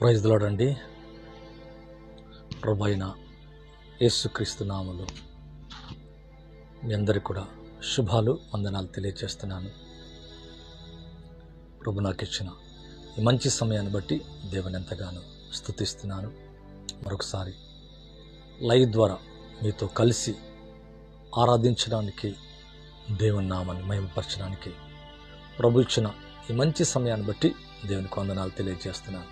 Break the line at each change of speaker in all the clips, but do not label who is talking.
Praise the lord అండి. ప్రభు అయిన యేసుక్రీస్తు నామములో మీ అందరికీ కూడా శుభాలు వందనాలు తెలియజేస్తున్నాను. ప్రభు నాకు ఇచ్చిన ఈ మంచి సమయాన్ని బట్టి దేవుని ఎంతగానో స్తుతిస్తున్నాను. మరొకసారి లైవ్ ద్వారా మీతో కలిసి ఆరాధించడానికి, దేవుని నామాన్ని మహిమపరచడానికి ప్రభు ఇచ్చిన ఈ మంచి సమయాన్ని బట్టి దేవునికి వందనాలు తెలియజేస్తున్నాను.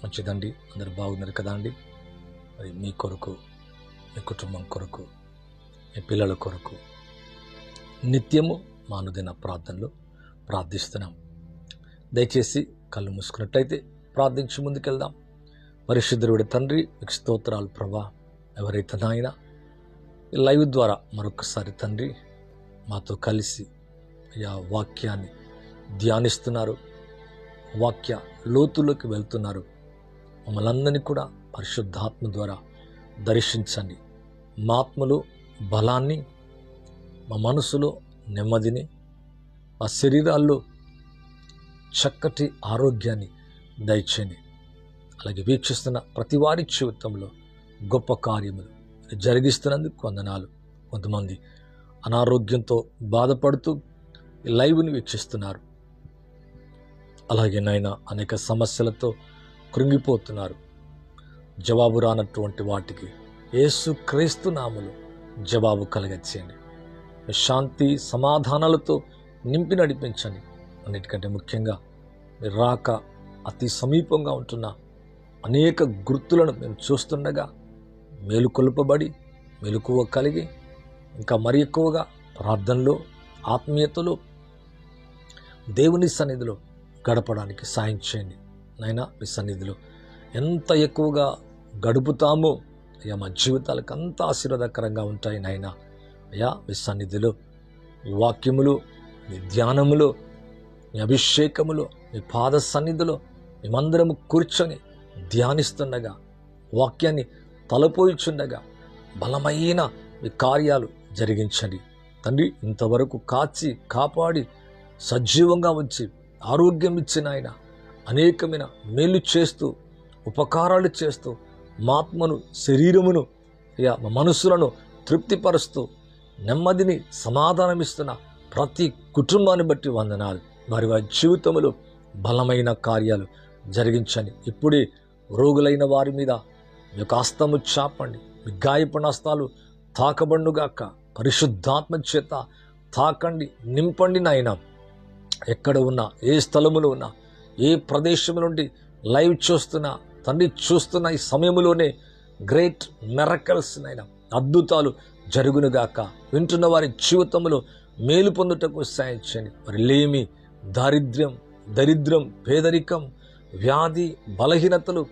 మంచిదండి, అందరు బాగున్నారు కదా అండి. మరి మీ కొరకు, మీ కుటుంబం కొరకు, మీ పిల్లల కొరకు నిత్యము మానుదిన ప్రార్థనలు ప్రార్థిస్తున్నాం. దయచేసి కళ్ళు మూసుకున్నట్టయితే ప్రార్థించి ముందుకెళ్దాం. పరిశుద్ధుడి తండ్రి, మీకు స్తోత్రాలు ప్రభా. ఎవరైతే నాయన ఈ లైవ్ ద్వారా మరొకసారి తండ్రి మాతో కలిసి ఆ వాక్యాన్ని ధ్యానిస్తున్నారు, వాక్య లోతులోకి వెళ్తున్నారు. మమ్మల్ని అందరినీ కూడా పరిశుద్ధాత్మ ద్వారా దర్శించండి. మా ఆత్మలో బలాన్ని, మా మనసులో నెమ్మదిని, మా శరీరాల్లో చక్కటి ఆరోగ్యాన్ని దయచేయండి. అలాగే వీక్షిస్తున్న ప్రతి వారి జీవితంలో గొప్ప కార్యములు జరిగిస్తున్నందుకు వందనాలు. కొంతమంది అనారోగ్యంతో బాధపడుతూ ఈ లైవ్ని వీక్షిస్తున్నారు. అలాగే నాయన అనేక సమస్యలతో కృంగిపోతున్నారు. జవాబు రానటువంటి వాటికి యేసుక్రీస్తు నామములో జవాబు కలగచేయండి. శాంతి సమాధానాలతో నింపి నడిపించండి. అన్నిటికంటే ముఖ్యంగా మీరు రాక అతి సమీపంగా ఉంటున్న అనేక గుర్తులను మేము చూస్తుండగా మేలుకొల్పబడి మెలకువ కలిగి ఇంకా మరి ఎక్కువగా ప్రార్థనలో, ఆత్మీయతలో, దేవుని సన్నిధిలో గడపడానికి సాయం చేయండి. నాయన మీ సన్నిధిలో ఎంత ఎక్కువగా గడుపుతామో అయ్యా మా జీవితాలకు అంత ఆశీర్వాదకరంగా ఉంటాయి. నాయన అయ్యా మీ సన్నిధిలో, మీ వాక్యములు, మీ ధ్యానములో, మీ అభిషేకములో, మీ పాద సన్నిధిలో మేమందరము కూర్చొని ధ్యానిస్తుండగా, వాక్యాన్ని తలపోయిచుండగా బలమైన మీ కార్యాలు జరిగించండి తండ్రి. ఇంతవరకు కాచి కాపాడి సజీవంగా ఉంచి ఆరోగ్యం ఇచ్చిన ఆయన అనేకమైన మేలు చేస్తూ, ఉపకారాలు చేస్తూ, మా ఆత్మను, శరీరమును, మా మనసులను తృప్తిపరుస్తూ నెమ్మదిని, సమాధానమిస్తున్న ప్రతి కుటుంబాన్ని బట్టి వందనాలు. వారి వారి జీవితంలో బలమైన కార్యాలు జరిగించండి. ఇప్పుడే రోగులైన వారి మీద మీ యొక్క హస్తము చాపండి. మీ గాయపడిన హస్తాలు తాకబండుగాక. పరిశుద్ధాత్మ చేత తాకండి, నింపండి నాయన. ఎక్కడ ఉన్నా, ఏ స్థలములో ఉన్నా, ఏ ప్రదేశం నుండి లైవ్ చూస్తున్నా తండ్రి, చూస్తున్న ఈ సమయంలోనే గ్రేట్ మిరకల్స్ నైనా, అద్భుతాలు జరుగునుగాక. వింటున్న వారి జీవితంలో మేలు పొందుటకు సాయం చేయండి. మరి లేమి, దారిద్ర్యం, దరిద్రం, పేదరికం, వ్యాధి, బలహీనతలు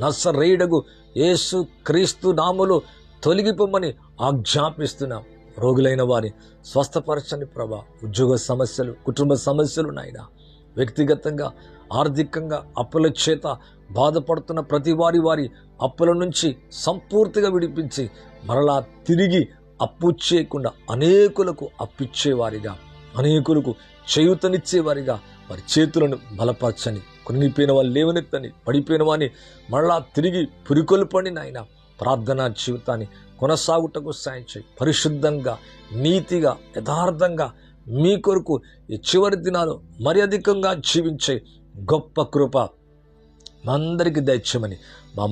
నజరేయుడగు యేసు క్రీస్తు నామములో తొలగిపోమని ఆజ్ఞాపిస్తున్నాం. రోగులైన వారిని స్వస్థపరచండి ప్రభా. ఉద్యోగ సమస్యలు, కుటుంబ సమస్యలు నాయన, వ్యక్తిగతంగా ఆర్థికంగా అప్పుల చేత బాధపడుతున్న ప్రతి వారి అప్పుల నుంచి సంపూర్తిగా విడిపించి మరలా తిరిగి అప్పు చేయకుండా అనేకులకు అప్పిచ్చేవారిగా, అనేకులకు చేయూతనిచ్చేవారిగా వారి చేతులను బలపరచని, కృంగిపోయిన వాళ్ళు లేవనెత్తని, పడిపోయిన వారిని మరలా తిరిగి పురికొల్పండి నాయన. ప్రార్థనా జీవితాన్ని కొనసాగుటకు సాయం చేయి. పరిశుద్ధంగా, నీతిగా, యథార్థంగా మీ కొరకు ఈ చివరి దినాలు మరి అధికంగా జీవించే గొప్ప కృప మా అందరికీ దయచేయమని,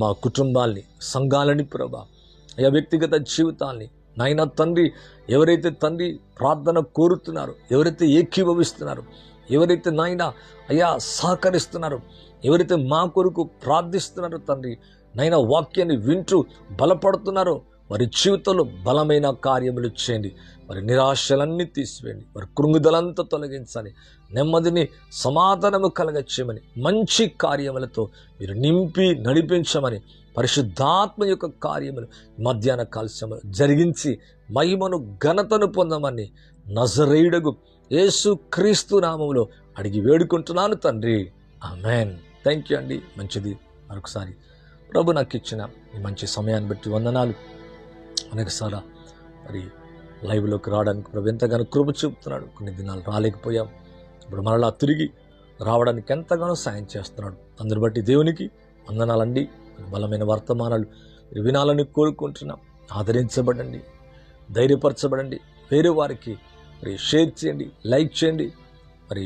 మా కుటుంబాల్ని, సంఘాలని ప్రభా, అయ్యా వ్యక్తిగత జీవితాల్ని నాయన తండ్రి, ఎవరైతే తండ్రి ప్రార్థన కోరుతున్నారో, ఎవరైతే ఏకీభవిస్తున్నారో, ఎవరైతే నాయన అయ్యా సహకరిస్తున్నారో, ఎవరైతే మా కొరకు ప్రార్థిస్తున్నారో తండ్రి, నైనా వాక్యాన్ని వింటూ బలపడుతున్నారో వారి జీవితంలో బలమైన కార్యములు చేయండి. వారి నిరాశలన్నీ తీసివేయండి. వారి కృంగుదలంతా తొలగించాలి. నెమ్మదిని, సమాధానము కలగచేయమని, మంచి కార్యములతో మీరు నింపి నడిపించమని, పరిశుద్ధాత్మ యొక్క కార్యములు మధ్యాహ్న కాల్సములు జరిగించి మహిమను, ఘనతను పొందమని నజరేయుడగు యేసు క్రీస్తు నామములో అడిగి వేడుకుంటున్నాను తండ్రి. ఆమేన్. థ్యాంక్ యూ అండి. మంచిది. మరొకసారి ప్రభు నాకు ఇచ్చిన ఈ మంచి సమయాన్ని బట్టి వందనాలు. అనేకసారి మరి లైవ్లోకి రావడానికి ప్రభు ఎంతగానో కృప చూపుతున్నాడు. కొన్ని దినాలు రాలేకపోయాం, ఇప్పుడు మరలా తిరిగి రావడానికి ఎంతగానో సాయం చేస్తున్నాడు. అందరి బట్టి దేవునికి వందనాలండి. బలమైన వర్తమానాలు మీరు వినాలని కోరుకుంటున్నాం. ఆదరించబడండి, ధైర్యపరచబడండి. వేరే వారికి మరి షేర్ చేయండి, లైక్ చేయండి. మరి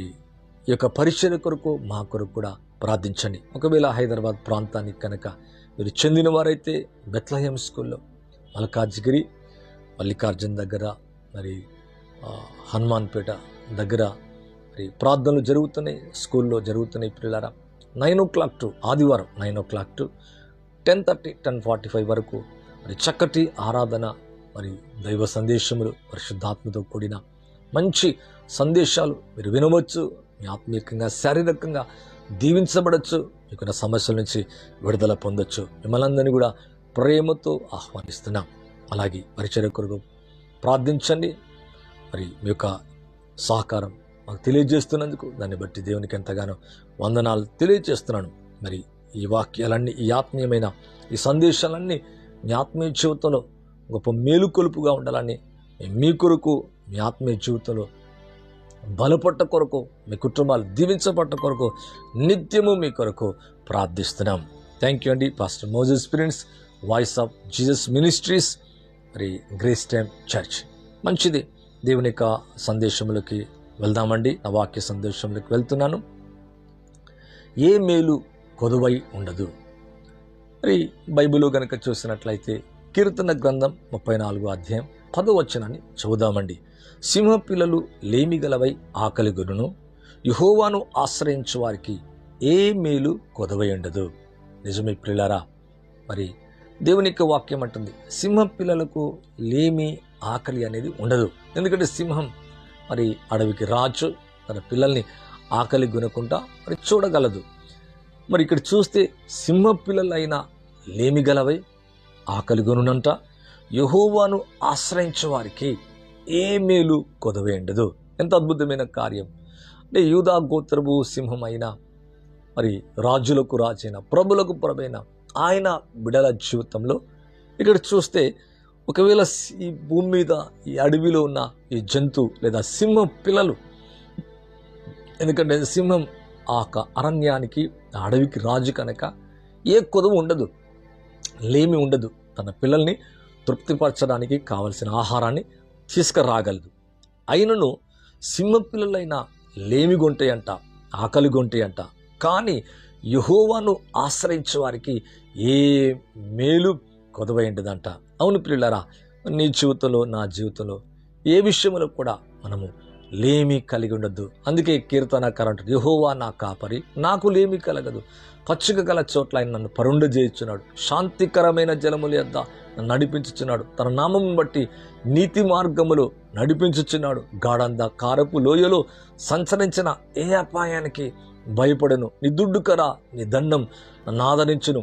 ఈ యొక్క పరిచర్య కొరకు మా కొరకు కూడా ప్రార్థించండి. ఒకవేళ హైదరాబాద్ ప్రాంతానికి కనుక మీరు చెందిన వారైతే బెత్లహేమ్ స్కూల్లో మల్కాజ్గిరి మల్లికార్జున్ దగ్గర, మరి హనుమాన్పేట దగ్గర మరి ప్రార్థనలు జరుగుతున్నాయి, స్కూల్లో జరుగుతున్నాయి. పిల్లలారా 9 o'clock టు ఆదివారం 9 o'clock టు 10:30, 10:45 వరకు మరి చక్కటి ఆరాధన, మరి దైవ సందేశములు, పరిశుద్ధాత్మతో కూడిన మంచి సందేశాలు మీరు వినవచ్చు. మీ ఆత్మీయంగా శారీరకంగా దీవించబడచ్చు. మీకున్న సమస్యల నుంచి విడుదల పొందొచ్చు. మిమ్మల్ని అందరినీ కూడా ప్రేమతో ఆహ్వానిస్తున్నాం. అలాగే పరిచర్య కొరకు ప్రార్థించండి. మరి మీ యొక్క సహకారం మాకు తెలియజేస్తున్నందుకు దాన్ని బట్టి దేవునికి ఎంతగానో వందనాలు తెలియజేస్తున్నాను. మరి ఈ వాక్యాలన్నీ, ఈ ఆత్మీయమైన ఈ సందేశాలన్నీ మీ ఆత్మీయ జీవితంలో గొప్ప మేలుకొలుపుగా ఉండాలని, మీ కొరకు, మీ ఆత్మీయ జీవితంలో బలపట్ట కొరకు, మీ కుటుంబాలు దీవించబట్ట కొరకు నిత్యము మీ కొరకు ప్రార్థిస్తున్నాం. థ్యాంక్ యూ అండి. Pastor Moses prince, voice of Jesus ministries, మరి గ్రేస్ టైమ్ చర్చ్. మంచిది. దేవుని యొక్క సందేశములకి వెళ్దామండి. నా వాక్య సందేశంలోకి వెళ్తున్నాను. ఏ మేలు కొదువై ఉండదు. మరి బైబిల్లో గనక చూసినట్లయితే కీర్తన గ్రంథం 34వ అధ్యాయం 10వ వచనాన్ని చదువుదామండి. సింహపిల్లలు లేమిగలవై ఆకలిగొనును, యెహోవాను ఆశ్రయించు వారికి ఏ మేలు కొదవై ఉండదు. నిజమే ప్రియులారా. మరి దేవుని యొక్క వాక్యం అంటుంది, సింహపిల్లలకు లేమి, ఆకలి అనేది ఉండదు. ఎందుకంటే సింహం మరి అడవికి రాజు, తన పిల్లల్ని ఆకలి గునకుండా మరి చూడగలదు. మరి ఇక్కడ చూస్తే సింహపిల్లలైన లేమిగలవై ఆకలి గొనునంట, యెహోవాను ఆశ్రయించే వారికి ఏ మేలు కొదవే ఉండదు. ఎంత అద్భుతమైన కార్యం. అంటే యూదా గోత్రపు సింహం అయిన, మరి రాజులకు రాజైన, ప్రభులకు ప్రభైన ఆయన బిడల జీవితంలో ఇక్కడ చూస్తే, ఒకవేళ ఈ భూమి మీద ఈ అడవిలో ఉన్న ఈ జంతువు లేదా సింహం పిల్లలు, ఎందుకంటే సింహం ఆ అరణ్యానికి, ఆ అడవికి రాజు కనుక ఏ కొదువు ఉండదు, లేమి ఉండదు. తన పిల్లల్ని తృప్తిపరచడానికి కావలసిన ఆహారాన్ని తీసుకురాగలదు. అయినను సింహపిల్లలైన లేమి గొంటాయంట, ఆకలి గొంటాయంట. కానీ యెహోవాను ఆశ్రయించే వారికి ఏ మేలు కొదవైంటిదంట. అవును ప్రియులారా, నీ జీవితంలో, నా జీవితంలో ఏ విషయంలో కూడా మనము లేమి కలిగి ఉండద్దు. అందుకే కీర్తనకారుడు అంటాడు, యెహోవా నా కాపరి, నాకు లేమి కలగదు. పచ్చిక గల చోట్ల ఆయన నన్ను పరుండజేయుచున్నాడు, శాంతికరమైన జలముల యొద్ద నన్ను నడిపించుచున్నాడు. తన నామమును బట్టి నీతి మార్గములో నడిపించుచున్నాడు. గాఢంద కారపు లోయలో సంచరించిన ఏ అపాయానికి భయపడను. నీ దుడ్డు కర, నీ దండం నన్ను ఆదరించును.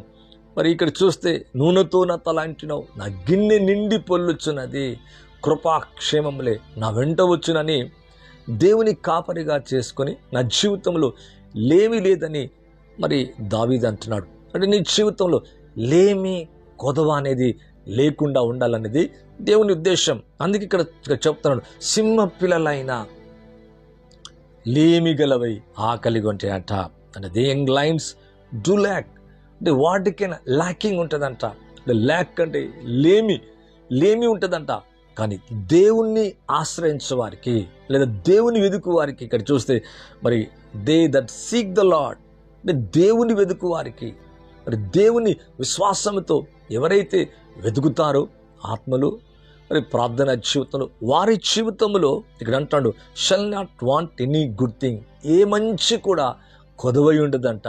మరి ఇక్కడ చూస్తే, నూనెతో నా తల అంటినావు, నా గిన్నె నిండి పొల్లుచున్నది, కృపాక్షేమములే నా వెంట వచ్చునని దేవుని కాపరిగా చేసుకొని నా జీవితంలో లేమి లేదని మరి దావీదు అంటున్నాడు. అంటే నీ జీవితంలో లేమి, కొదవ అనేది లేకుండా ఉండాలనేది దేవుని ఉద్దేశం. అందుకే ఇక్కడ చెప్తున్నాడు, సింహ పిల్లలైన లేమి గలవై ఆకలి కొంటే అంట. అంటే the young Lions do lakh, అంటే వాటికైనా ల్యాకింగ్ ఉంటుందంట. ల్యాక్ అంటే లేమి ఉంటుందంట. కానీ దేవుణ్ణి ఆశ్రయించే వారికి, లేదా దేవుని వెతుకు వారికి, ఇక్కడ చూస్తే మరి they that seek the lord, అంటే దేవుని వెతుకు వారికి, మరి దేవుని విశ్వాసంతో ఎవరైతే వెతుకుతారో ఆత్మలు, మరి ప్రార్థన జీవితంలో, వారి జీవితంలో ఇక్కడ అంటాడు, shall not want any good thing, ఏ మంచి కూడా కొదవై ఉండదంట,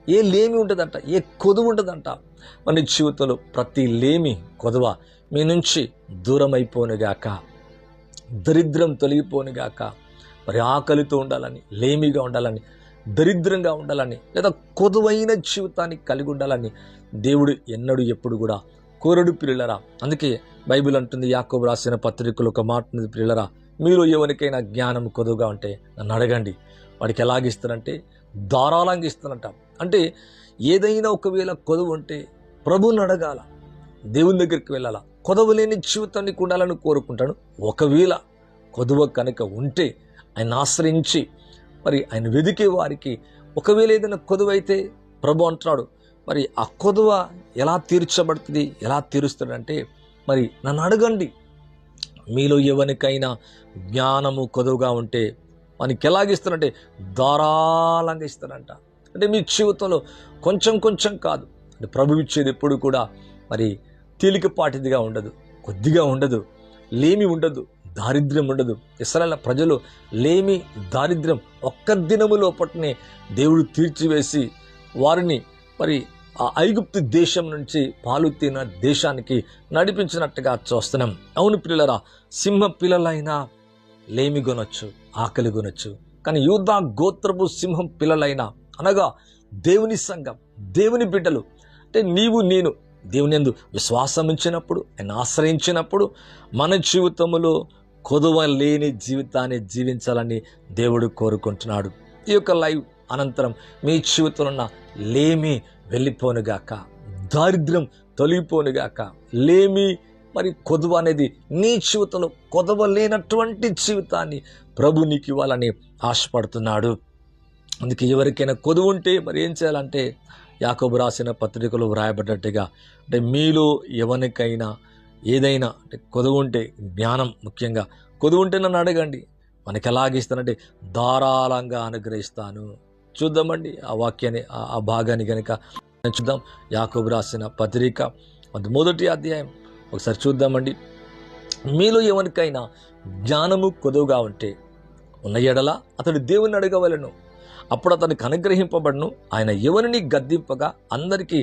ఏ లేమి ఉండదంట, ఏ కొదువు ఉండదంట. మన జీవితంలో ప్రతి లేమి, కొదవ మీ నుంచి దూరం అయిపోనుగాక, దరిద్రం తొలగిపోనుగాక. మరి ఆకలితో ఉండాలని, లేమిగా ఉండాలని, దరిద్రంగా ఉండాలని, లేదా కొదువైన జీవితాన్ని కలిగి ఉండాలని దేవుడు ఎన్నడూ ఎప్పుడు కూడా కోరడు పిల్లలరా. అందుకే బైబిల్ అంటుంది, యాకోబు రాసిన పత్రికలు ఒక మాట ఉంది, పిల్లలరా మీరు ఎవరికైనా జ్ఞానం కొదువుగా ఉంటే నన్ను అడగండి, వాడికి ఎలాగిస్తారంటే ధారాళంగా ఇస్తానంట. అంటే ఏదైనా ఒకవేళ కొదువు ఉంటే ప్రభువుని అడగాల, దేవుని దగ్గరికి వెళ్ళాల. కొదవ లేని జీవితాన్ని ఉండాలని కోరుకుంటాను. ఒకవేళ కొదువ కనుక ఉంటే ఆయన ఆశ్రయించి మరి ఆయన వెదికే వారికి, ఒకవేళ ఏదైనా కొదువైతే ప్రభు అంటున్నాడు, మరి ఆ కొదువ ఎలా తీర్చబడుతుంది, ఎలా తీరుస్తాడంటే, మరి నన్ను అడగండి, మీలో ఎవరికైనా జ్ఞానము కొదువుగా ఉంటే మనకి ఎలాగిస్తారంటే ధారాళంగా ఇస్తారంట. అంటే మీ జీవితంలో కొంచెం కొంచెం కాదు, అంటే ప్రభు ఇచ్చేది ఎప్పుడు కూడా మరి తేలికపాటిదిగా ఉండదు, కొద్దిగా ఉండదు, లేమి ఉండదు, దారిద్ర్యం ఉండదు. ఇశ్రాయేలు ప్రజలు లేమి దారిద్ర్యం ఒక్క దినము లోపటనే దేవుడు తీర్చివేసి వారిని మరి ఆ ఐగుప్తు దేశం నుంచి పాలు తిన దేశానికి నడిపించినట్టుగా చూస్తున్నాం. అవును పిల్లరా, సింహ పిల్లలైనా లేమి కొనొచ్చు, ఆకలి కొనొచ్చు, కానీ యూదా గోత్రపు సింహం పిల్లలైనా అనగా దేవుని సంఘం, దేవుని బిడ్డలు, అంటే నీవు నేను దేవుని యందు విశ్వాసం ఉంచినప్పుడు, ఆయన ఆశ్రయించినప్పుడు మన జీవితంలో కొదువ లేని జీవితాన్ని జీవించాలని దేవుడు కోరుకుంటున్నాడు. ఈ యొక్క లైవ్ అనంతరం మీ జీవితంలో ఉన్న లేమి వెళ్ళిపోనుగాక, దారిద్ర్యం తొలగిపోనుగాక, లేమి మరి కొదువ అనేది నీ జీవితంలో కొదువ లేనటువంటి జీవితాన్ని ప్రభు నీకు ఇవ్వాలని ఆశపడుతున్నాడు. అందుకే ఎవరికైనా కొదువు ఉంటే మరి ఏం చేయాలంటే, యాకోబు రాసిన పత్రికలో వ్రాయబడ్డట్టుగా, అంటే మీలో ఎవరికైనా ఏదైనా అంటే కొదువు ఉంటే, జ్ఞానం ముఖ్యంగా కొదువు ఉంటే నన్ను అడగండి, మనకి ఎలాగిస్తానంటే ధారాళంగా అనుగ్రహిస్తాను. చూద్దామండి ఆ వాక్యాన్ని, ఆ భాగాన్ని కనుక చూద్దాం. యాకోబు రాసిన పత్రిక మొదటి అధ్యాయం ఒకసారి చూద్దామండి. మీలో ఎవరికైనా జ్ఞానము కొదువుగా ఉంటే ఉన్న ఎడల అతడు దేవుని అడగవలను, అప్పుడు అతనికి అనుగ్రహింపబడును. ఆయన ఎవరిని గద్దింపగా అందరికీ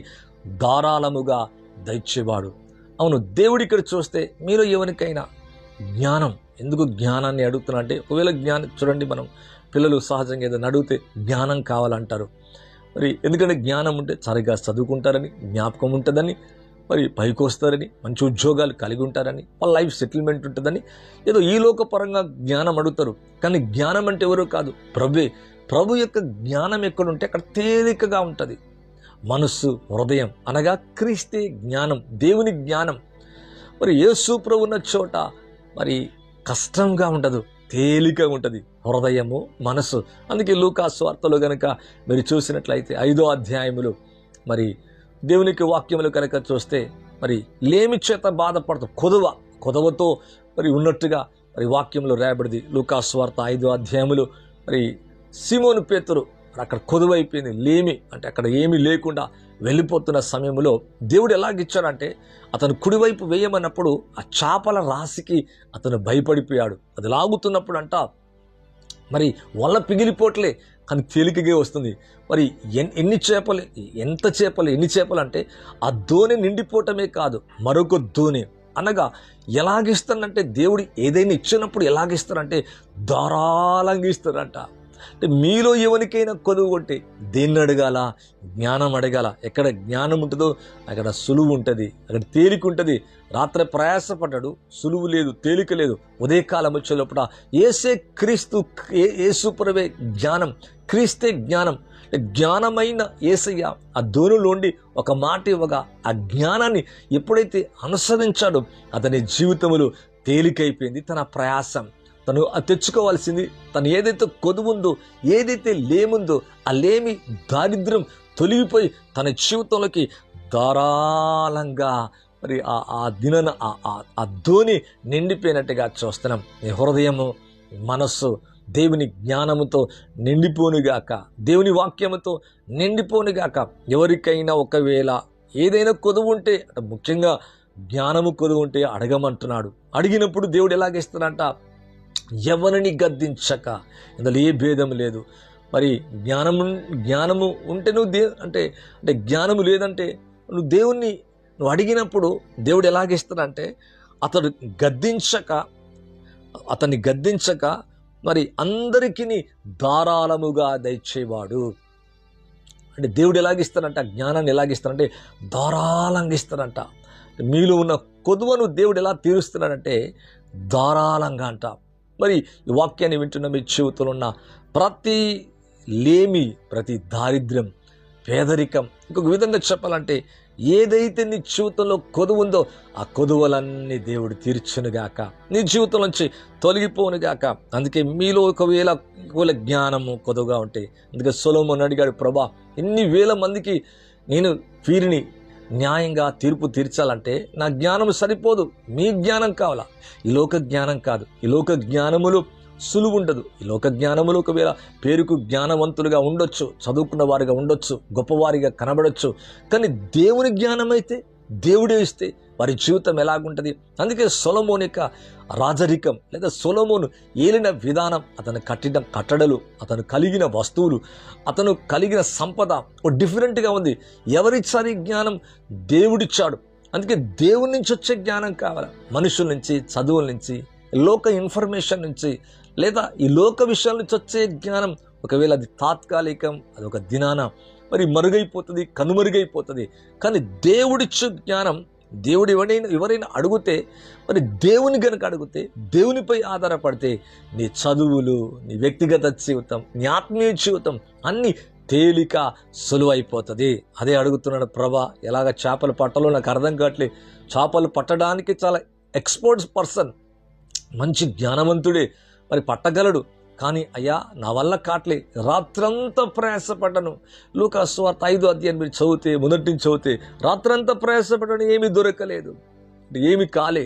ధారాళముగా దయచేవాడు. అవును, దేవుడి ఇక్కడ చూస్తే మీలో ఎవరికైనా జ్ఞానం, ఎందుకు జ్ఞానాన్ని అడుగుతున్నా అంటే, ఒకవేళ జ్ఞానం చూడండి, మనం పిల్లలు సహజంగా ఏదైనా అడిగితే జ్ఞానం కావాలంటారు. మరి ఎందుకంటే జ్ఞానం ఉంటే సరిగా చదువుకుంటారని, జ్ఞాపకం ఉంటుందని, మరి పైకి వస్తారని, మంచి ఉద్యోగాలు కలిగి ఉంటారని, వాళ్ళ లైఫ్ సెటిల్మెంట్ ఉంటుందని, ఏదో ఈ లోకపరంగా జ్ఞానం అడుగుతారు. కానీ జ్ఞానం అంటే ఎవరో కాదు, ప్రభువే. ప్రభు యొక్క జ్ఞానం ఎక్కడుంటే అక్కడ తేలికగా ఉంటుంది. మనస్సు, హృదయం అనగా క్రీస్తే జ్ఞానం, దేవుని జ్ఞానం. మరి యేసు ప్రభు ఉన్న చోట మరి కష్టంగా ఉండదు, తేలికగా ఉంటుంది హృదయము, మనస్సు. అందుకే లూకా సువార్తలో కనుక మీరు చూసినట్లయితే 5వ అధ్యాయములు మరి దేవునికి వాక్యములు కనుక చూస్తే, మరి లేమి చేత బాధపడుతూ కొదవతో మరి ఉన్నట్టుగా మరి వాక్యంలో రాయబడింది. లూకా సువార్త 5వ అధ్యాయములు మరి సీమోను పేతురు అక్కడ కొదువైపోయింది, లేమి అంటే అక్కడ ఏమీ లేకుండా వెళ్ళిపోతున్న సమయంలో దేవుడు ఎలాగిచ్చాడంటే, అతను కుడివైపు వేయమన్నప్పుడు ఆ చేపల రాశికి అతను భయపడిపోయాడు. అది లాగుతున్నప్పుడు అంట మరి వల్ల పిగిలిపోట్లే, కానీ తేలికగా వస్తుంది. మరి ఎన్ని చేపలు అంటే ఆ దోణి నిండిపోవటమే కాదు, మరొక దోణి అనగా ఎలాగిస్తానంటే, దేవుడు ఏదైనా ఇచ్చినప్పుడు ఎలాగిస్తారంటే ధారాళంగా ఇస్తారంట. అంటే మీలో ఎవరికైనా కొదువు ఉంటే దేన్ని అడగాల? జ్ఞానం అడగాల. ఎక్కడ జ్ఞానం ఉంటుందో అక్కడ సులువు ఉంటుంది, అక్కడ తేలిక ఉంటుంది. రాత్రి ప్రయాసపడ్డాడు, సులువు లేదు, తేలిక లేదు. ఉదయకాలం వచ్చేటప్పుడు ఏసే క్రీస్తు, యేసుప్రభువే జ్ఞానం, క్రీస్తే జ్ఞానం. జ్ఞానమైన యేసయ్య ఆ దోణిలోండి ఒక మాట ఇవ్వగా ఆ జ్ఞానాన్ని ఎప్పుడైతే అనుసరించాడో అతని జీవితములో తేలికైపోయింది. తన ప్రయాసం తను తెచ్చుకోవాల్సింది, తను ఏదైతే కొదువుందో, ఏదైతే లేముందో ఆ లేమి దారిద్ర్యం తొలగిపోయి తన జీవితంలోకి ధారాళంగా మరి ఆ దినన ఆ ధోని నిండిపోయినట్టుగా చూస్తున్నాం. నీ హృదయము, మనస్సు దేవుని జ్ఞానముతో నిండిపోనుగాక, దేవుని వాక్యముతో నిండిపోనుగాక. ఎవరికైనా ఒకవేళ ఏదైనా కొదువు ఉంటే, ముఖ్యంగా జ్ఞానము కొదువు ఉంటే అడగమంటున్నాడు. అడిగినప్పుడు దేవుడు ఎలాగిస్తాడంట, ఎవరిని గద్దించక. ఇందులో ఏ భేదం లేదు. మరి జ్ఞానము ఉంటే నువ్వు అంటే జ్ఞానము లేదంటే నువ్వు అడిగినప్పుడు దేవుడు ఎలాగిస్తాడంటే, అతన్ని గద్దించక మరి అందరికీ ధారాళముగా దయచేవాడు. అంటే దేవుడు ఎలాగిస్తాడంట, జ్ఞానాన్ని ఎలాగిస్తాడంటే ధారాళంగా ఇస్తాడంట. మీలో ఉన్న కొదువను దేవుడు ఎలా తీరుస్తున్నాడంటే ధారాళంగా అంట. మరి ఈ వాక్యాన్ని వింటున్న మీ జీవితంలో ఉన్న ప్రతి లేమి, ప్రతి దారిద్ర్యం, పేదరికం, ఇంకొక విధంగా చెప్పాలంటే ఏదైతే నీ జీవితంలో కొదువు ఉందో ఆ కొదువలన్నీ దేవుడు తీర్చునుగాక, నీ జీవితం నుంచి తొలగిపోనుగాక. అందుకే మీలో ఒకవేళ జ్ఞానము కొదువుగా ఉంటే, అందుకే సొలొమోను అడిగాడు, ప్రభా ఇన్ని వేల మందికి నేను వీరిని న్యాయంగా తీర్పు తీర్చాలంటే నా జ్ఞానం సరిపోదు, మీ జ్ఞానం కావాలా. ఈ లోక జ్ఞానం కాదు. ఈ లోక జ్ఞానములు సులువు ఉండదు. ఈ లోక జ్ఞానములు ఒకవేళ పేరుకు జ్ఞానవంతులుగా ఉండొచ్చు, చదువుకున్న వారిగా ఉండొచ్చు, గొప్పవారిగా కనబడొచ్చు. కానీ దేవుని జ్ఞానం అయితే దేవుడే ఇస్తే వారి జీవితం ఎలాగుంటుంది. అందుకే సొలొమోను యొక్క రాజరికం లేదా సొలొమోను ఏలిన విధానం, అతను కట్టిన కట్టడలు, అతను కలిగిన వస్తువులు, అతను కలిగిన సంపద డిఫరెంట్గా ఉంది. ఎవరిచ్చారు ఈ జ్ఞానం? దేవుడిచ్చాడు. అందుకే దేవుడి నుంచి వచ్చే జ్ఞానం కావాలి. మనుషుల నుంచి, చదువుల నుంచి, లోక ఇన్ఫర్మేషన్ నుంచి, లేదా ఈ లోక విషయాల నుంచి వచ్చే జ్ఞానం ఒకవేళ అది తాత్కాలికం, అది ఒక దినాన మరి మరుగైపోతుంది, కనుమరుగైపోతుంది. కానీ దేవుడిచ్చు జ్ఞానం, దేవుడు ఎవరైనా అడిగితే, మరి దేవుని గనుక అడిగితే, దేవునిపై ఆధారపడితే నీ చదువులు, నీ వ్యక్తిగత జీవితం, నీ ఆత్మీయ జీవితం అన్నీ తేలిక సులువైపోతుంది. అదే అడుగుతున్నాడు ప్రభా. ఎలాగ చేపలు పట్టాలో నాకు అర్థం కావట్లేదు. చేపలు పట్టడానికి చాలా ఎక్స్పర్ట్స్ పర్సన్, మంచి జ్ఞానవంతుడే, మరి పట్టగలడు. కానీ అయ్యా నా వల్ల కాట్లే, రాత్రంతా ప్రయాసపడ్డాను. లూకాసు సువార్త 5వ అధ్యాయం మీరు చదివితే, మొదటి నుంచి చదివితే, రాత్రంతా ప్రయాసపడ్డాను, ఏమీ దొరకలేదు, ఏమి కాలే.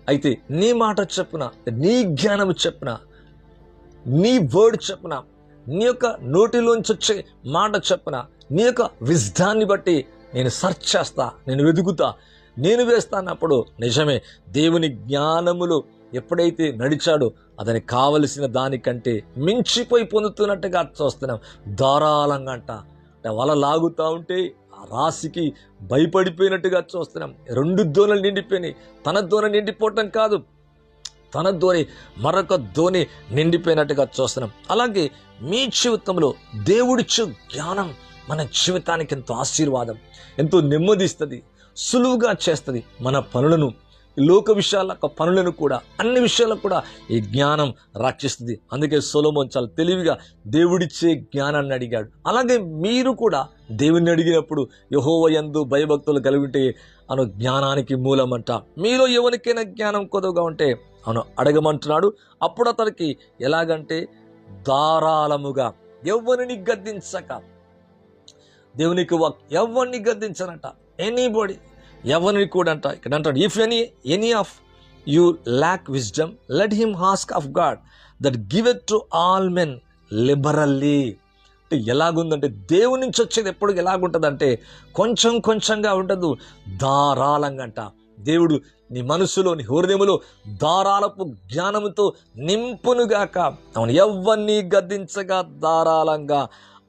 అయితే నీ మాట చెప్పున, నీ జ్ఞానం చెప్పున, నీ వర్డ్ చెప్పున, నీ యొక్క నోటిలోంచి వచ్చే మాట చెప్పున, నీ యొక్క విజ్డాన్ని బట్టి నేను సెర్చ్ చేస్తా, నేను వెతుకుతా, నేను వేస్తానప్పుడు నిజమే దేవుని జ్ఞానములు ఎప్పుడైతే నడిచాడో అతనికి కావలసిన దానికంటే మించిపోయి పొందుతున్నట్టుగా చూస్తున్నాం. ధారాళంగా అంటే వల లాగుతూ ఉంటే ఆ రాశికి భయపడిపోయినట్టుగా చూస్తున్నాం. 2 దోణలు నిండిపోయినాయి. తన దోణ నిండిపోవటం కాదు, తన ధోని మరొక ధోని నిండిపోయినట్టుగా చూస్తున్నాం. అలాగే మీ జీవితంలో దేవుడిచ్చు జ్ఞానం మన జీవితానికి ఎంతో ఆశీర్వాదం, ఎంతో నెమ్మదిస్తుంది, సులువుగా చేస్తుంది. మన పనులను, లోక విషయాల పనులను కూడా, అన్ని విషయాలకు కూడా ఈ జ్ఞానం రక్షిస్తుంది. అందుకే సొలొమోను చాలా తెలివిగా దేవుడిచ్చే జ్ఞానాన్ని అడిగాడు. అలాగే మీరు కూడా దేవుణ్ణి అడిగినప్పుడు యెహోవా యందు భయభక్తులు కలిగి ఉంటే అను జ్ఞానానికి మూలమంట. మీలో ఎవరికైనా జ్ఞానం కొద్దుగా ఉంటే అను అడగమంటున్నాడు. అప్పుడు అతనికి ఎలాగంటే ధారాళముగా, ఎవరిని గద్దించక, దేవునికి ఎవరిని గద్దించనట, ఎనీబడి, ఎవరిని కూడా అంట. ఇక్కడ అంటాడు, if any of you lakh wisdom let him ask of God that giveth to all men liberally. అంటే ఎలాగుందంటే దేవుని నుంచి వచ్చేది ఎప్పుడు ఎలాగుంటుందంటే కొంచెం కొంచెంగా ఉండదు, ధారాళంగా అంట. దేవుడు నీ మనసులో, నీ హృదయములో ధారాళపు జ్ఞానముతో నింపునుగాక. అవును, ఎవరిని గద్దించగా ధారాళంగా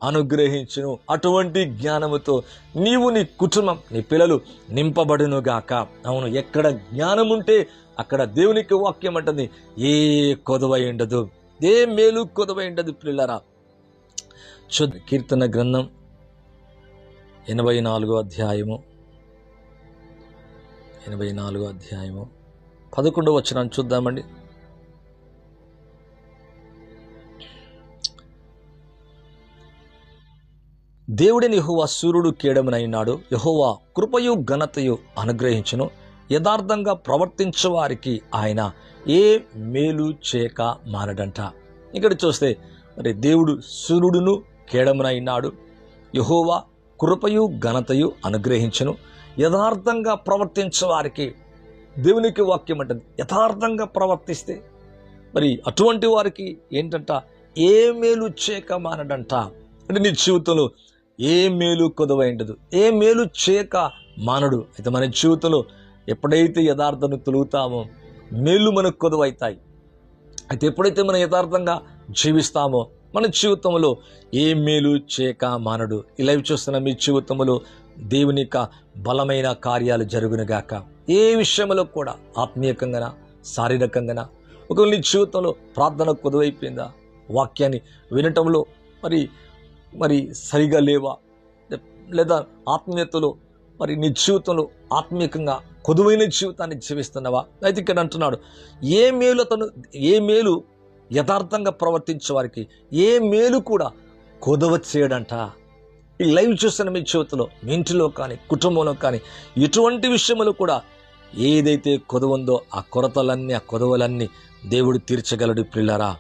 అనుగ్రహించును. అటువంటి జ్ఞానముతో నీవు, నీ కుటుంబం, నీ పిల్లలు నింపబడునుగాక. అవును, ఎక్కడ జ్ఞానం ఉంటే అక్కడ దేవునికి వాక్యం అంటుంది ఏ కొదవై ఉండదు, ఏ మేలు కొదవై ఉండదు. పిల్లరా, కీర్తన గ్రంథం 84వ అధ్యాయము 11వ వచనాన్ని చూద్దామండి. దేవుడిని యెహోవా సూర్యుడు కేడమునైనాడు, యెహోవా కృపయు ఘనతయు అనుగ్రహించును, యథార్థంగా ప్రవర్తించే వారికి ఆయన ఏ మేలు చేయక మానడంట. ఇక్కడ చూస్తే మరి దేవుడు సూర్యుడును కేడమునైనాడు, యెహోవా కృపయు ఘనతయు అనుగ్రహించును, యథార్థంగా ప్రవర్తించే వారికి. దేవునికి వాక్యం అంటుంది యథార్థంగా ప్రవర్తిస్తే మరి అటువంటి వారికి ఏంటంట, ఏ మేలు చేయక మానడంట. అంటే నీ జీవితంలో ఏ మేలు కొదవై ఉండదు, ఏ మేలు చేయక మానడు. అయితే మన జీవితంలో ఎప్పుడైతే యథార్థను తొలుగుతామో మేలు మనకు కొదవైతాయి. అయితే ఎప్పుడైతే మనం యథార్థంగా జీవిస్తామో మన జీవితంలో ఏ మేలు చేయక మానడు. ఈ లైవ్ చూస్తున్న మీ జీవితంలో దేవుని యొక్క బలమైన కార్యాలు జరుగునుగాక. ఏ విషయంలో కూడా ఆత్మీయకంగా, శారీరకంగా, ఒకవేళ నీ జీవితంలో ప్రార్థన కొదవైపోయిందా, వాక్యాన్ని వినటంలో మరి సరిగా లేవా, లేదా ఆత్మీయతలో మరి నీ జీవితంలో ఆత్మీయంగా కొదువైన జీవితాన్ని జీవిస్తున్నావా? అయితే ఇక్కడ అంటున్నాడు ఏ మేలు యథార్థంగా ప్రవర్తించే వారికి ఏ మేలు కూడా కొదవ చేయడంట. ఈ లైవ్ చూస్తున్న మీ జీవితంలో, మీ ఇంటిలో కానీ, కుటుంబంలో కానీ, ఎటువంటి విషయంలో కూడా ఏదైతే కొదవ ఉందో ఆ కొరతలన్నీ, ఆ కొదవలన్నీ దేవుడు తీర్చగలడు. పిల్లరా,